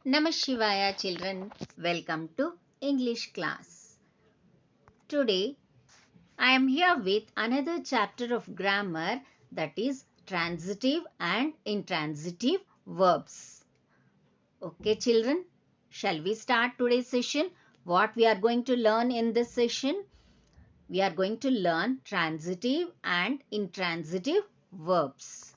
Namah Shivaya children, welcome to English class. Today I am here with another chapter of grammar, that is transitive and intransitive verbs. Okay children, shall we start today's session? What we are going to learn in this session? We are going to learn transitive and intransitive verbs.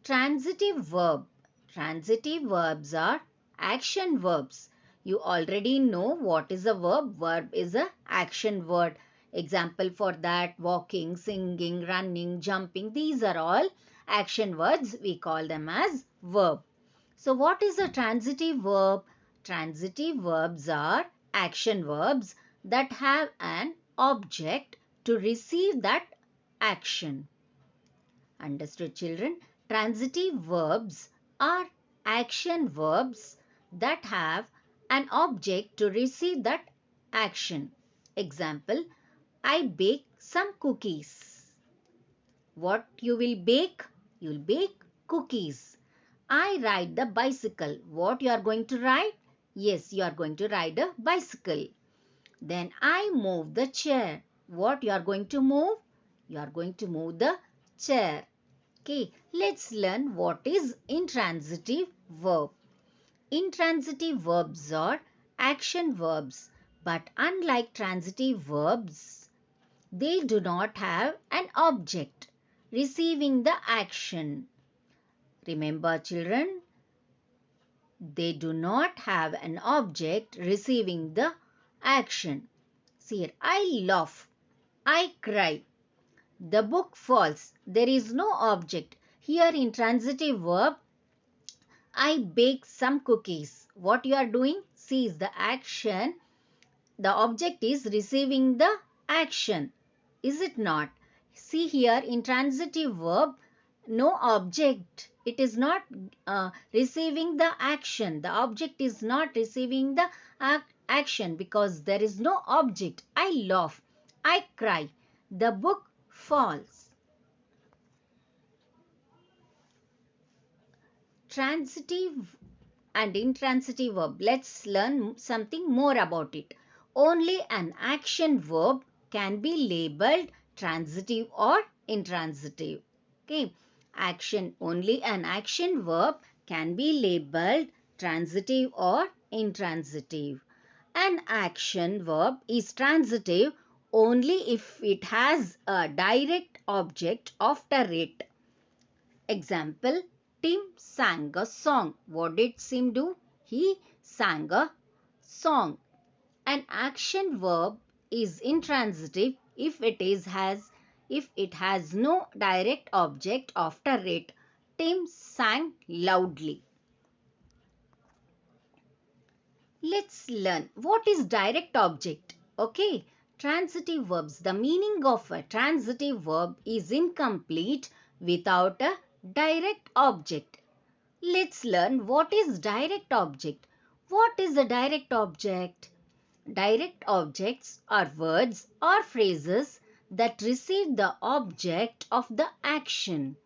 Transitive verb. Transitive verbs are action verbs. You already know what is a verb. Verb is a action word. Example for that, walking, singing, running, jumping. These are all action words. We call them as verb. So what is a transitive verb? Transitive verbs are action verbs that have an object to receive that action. Understood children? Transitive verbs are action verbs that have an object to receive that action. Example, I bake some cookies. What you will bake? You will bake cookies. I ride the bicycle. What you are going to ride? Yes, you are going to ride a bicycle. Then I move the chair. What you are going to move? You are going to move the chair. Okay, let's learn what is intransitive verb. Intransitive verbs are action verbs, but unlike transitive verbs, they do not have an object receiving the action. Remember children, they do not have an object receiving the action. See here, I laugh, I cry, the book falls. There is no object. Here in transitive verb, I bake some cookies. What you are doing? See, is the action. The object is receiving the action. Is it not? See here in transitive verb, no object. It is not receiving the action. The object is not receiving the action because there is no object. I laugh. I cry. The book falls. Transitive and intransitive verb. Let's learn something more about it. Only an action verb can be labeled transitive or intransitive. Okay. Only an action verb can be labeled transitive or intransitive. An action verb is transitive only if it has a direct object after it. Example, Tim sang a song. What did Tim do? He sang a song. An action verb is intransitive if it has no direct object after it. Tim sang loudly. Let's learn what is direct object. Okay, transitive verbs. The meaning of a transitive verb is incomplete without a direct object. Let's learn what is direct object. What is a direct object? Direct objects are words or phrases that receive the object of the action.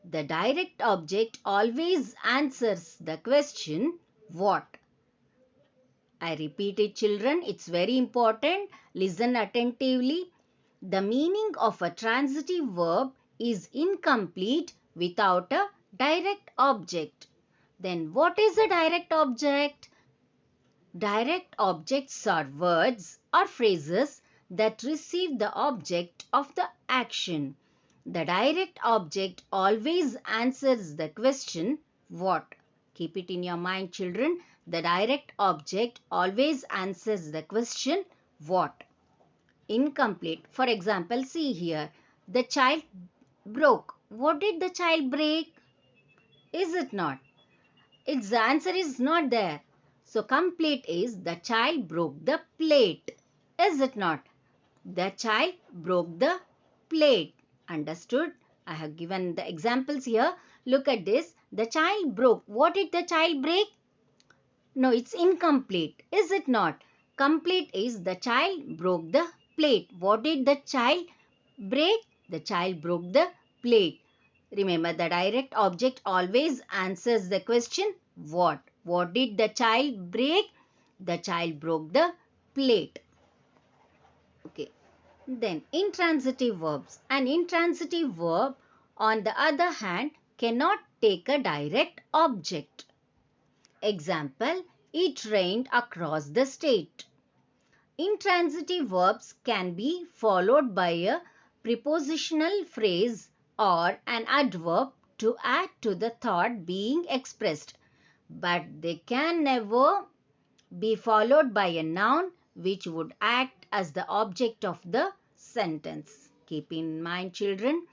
The direct object always answers the question, what? I repeat it children, it's very important. Listen attentively. The meaning of a transitive verb is incomplete without a direct object. Then what is a direct object? Direct objects are words or phrases that receive the object of the action. The direct object always answers the question, what? Keep it in your mind children. The direct object always answers the question, what? Incomplete. For example, see here. The child broke. What did the child break? Is it not? Its answer is not there. So complete is the child broke the plate. Is it not? The child broke the plate. Understood? I have given the examples here. Look at this. The child broke. What did the child break? No, it's incomplete. Is it not? Complete is the child broke the plate. What did the child break? The child broke the plate. Remember, the direct object always answers the question, What? What did the child break? The child broke the plate. Okay. Then intransitive verbs. An intransitive verb, on the other hand, cannot take a direct object. Example, it rained across the state. Intransitive verbs can be followed by a prepositional phrase or an adverb to add to the thought being expressed, but they can never be followed by a noun which would act as the object of the sentence. Keep in mind, children,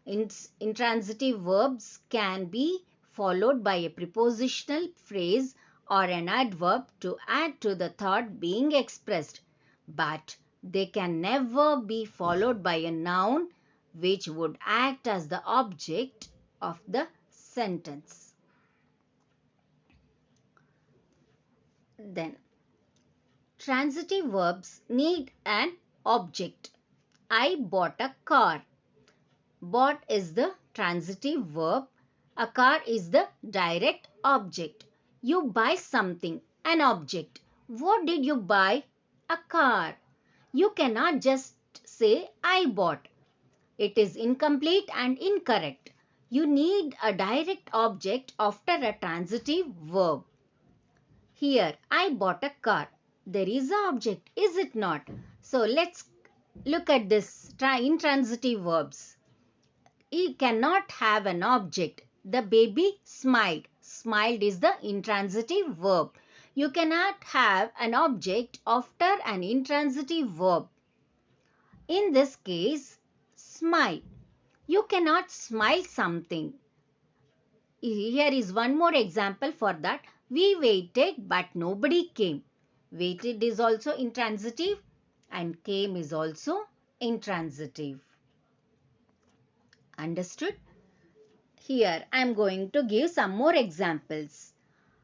intransitive verbs can be followed by a prepositional phrase or an adverb to add to the thought being expressed, but they can never be followed by a noun which would act as the object of the sentence. Then, transitive verbs need an object. I bought a car. Bought is the transitive verb. A car is the direct object. You buy something, an object. What did you buy? A car. You cannot just say I bought. It is incomplete and incorrect. You need a direct object after a transitive verb. Here, I bought a car. There is an object, is it not? So let's look at this intransitive verbs. He cannot have an object. The baby smiled. Smiled is the intransitive verb. You cannot have an object after an intransitive verb. In this case, smile. You cannot smile something. Here is one more example for that. We waited but nobody came. Waited is also intransitive and came is also intransitive. Understood? Here I am going to give some more examples.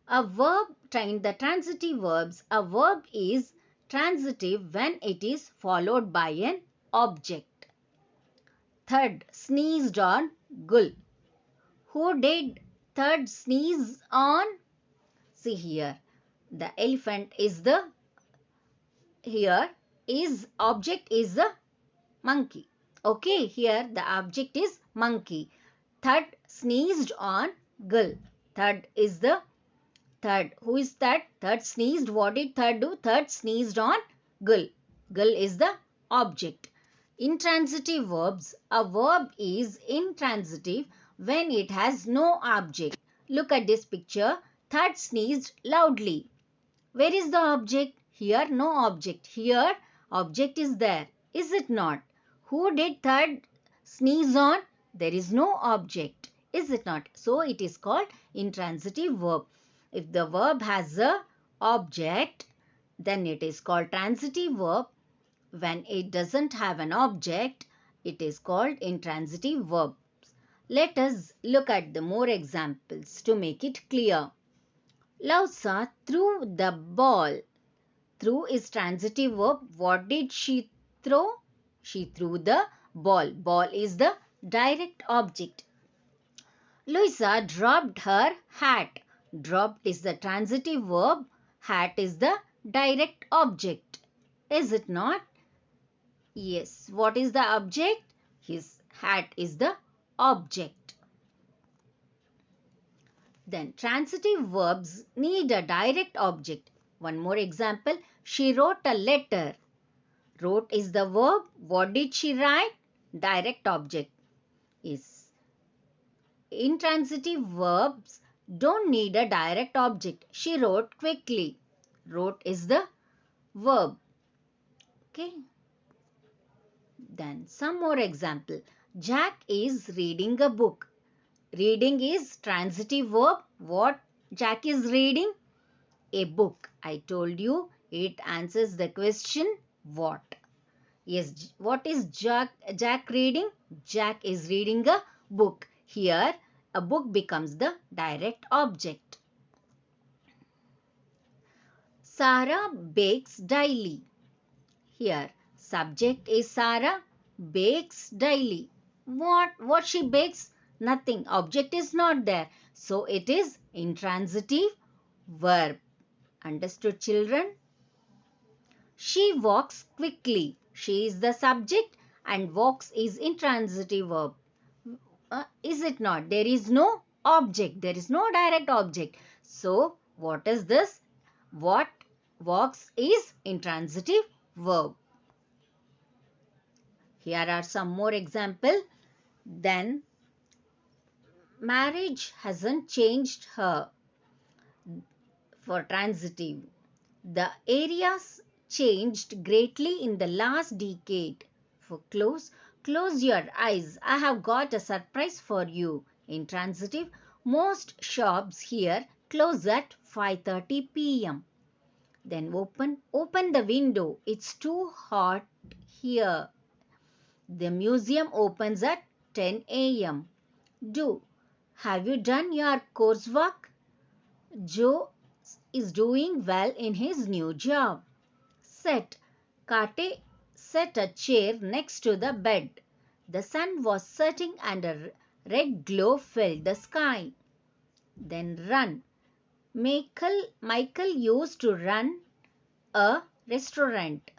A verb, the transitive verbs, a verb is transitive when it is followed by an object. Third, sneezed on Gul. Who did third sneeze on? See here, the elephant is the, here is object is the monkey. Okay, here the object is monkey. Third sneezed on Gul. Third is the third. Who is that? Third sneezed. What did third do? Third sneezed on Gul. Gul is the object. Intransitive verbs. A verb is intransitive when it has no object. Look at this picture. Third sneezed loudly. Where is the object? Here no object. Here object is there. Is it not? Who did third sneeze on? There is no object. Is it not? So it is called intransitive verb. If the verb has a object, then it is called transitive verb. When it doesn't have an object, it is called intransitive verb. Let us look at the more examples to make it clear. Lausa threw the ball. Threw is transitive verb. What did she throw? She threw the ball. Ball is the direct object. Louisa dropped her hat. Dropped is the transitive verb. Hat is the direct object. Is it not? Yes. What is the object? His hat is the object. Then transitive verbs need a direct object. One more example. She wrote a letter. Wrote is the verb. What did she write? Direct object. Is intransitive verbs don't need a direct object. She wrote quickly. Wrote is the verb. Okay. Then some more example. Jack is reading a book. Reading is transitive verb. What Jack is reading? A book. I told you it answers the question what. Yes, what is Jack reading? Jack is reading a book. Here, a book becomes the direct object. Sarah bakes daily. Here, subject is Sarah, bakes daily. What she bakes? Nothing. Object is not there. So it is intransitive verb. Understood, children? She walks quickly. She is the subject and walks is intransitive verb. Is it not? There is no object. There is no direct object. So what is this? What walks is intransitive verb. Here are some more examples. Then marriage hasn't changed her. For transitive, the areas changed greatly in the last decade. For close your eyes. I have got a surprise for you. Intransitive, most shops here close at 5:30 p.m. Then open the window. It's too hot here. The museum opens at 10 a.m. Do. Have you done your coursework? Joe is doing well in his new job. Kate set a chair next to the bed. The sun was setting and a red glow filled the sky. Then run. Michael used to run a restaurant.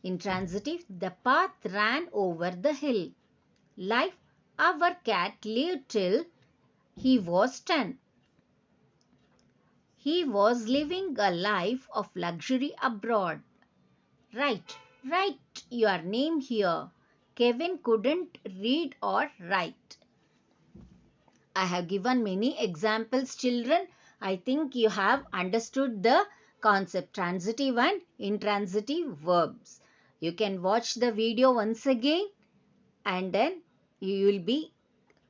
Intransitive, the path ran over the hill. Life, our cat lived till he was 10. He was living a life of luxury abroad. Write your name here. Kevin couldn't read or write. I have given many examples, children. I think you have understood the concept transitive and intransitive verbs. You can watch the video once again and then you will be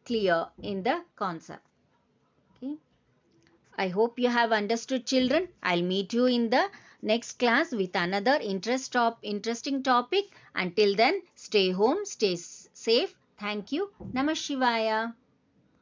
clear in the concept. Okay. I hope you have understood, children. I'll meet you in the next class with another interesting topic. Until then, stay home, stay safe. Thank you. Namah Shivaya.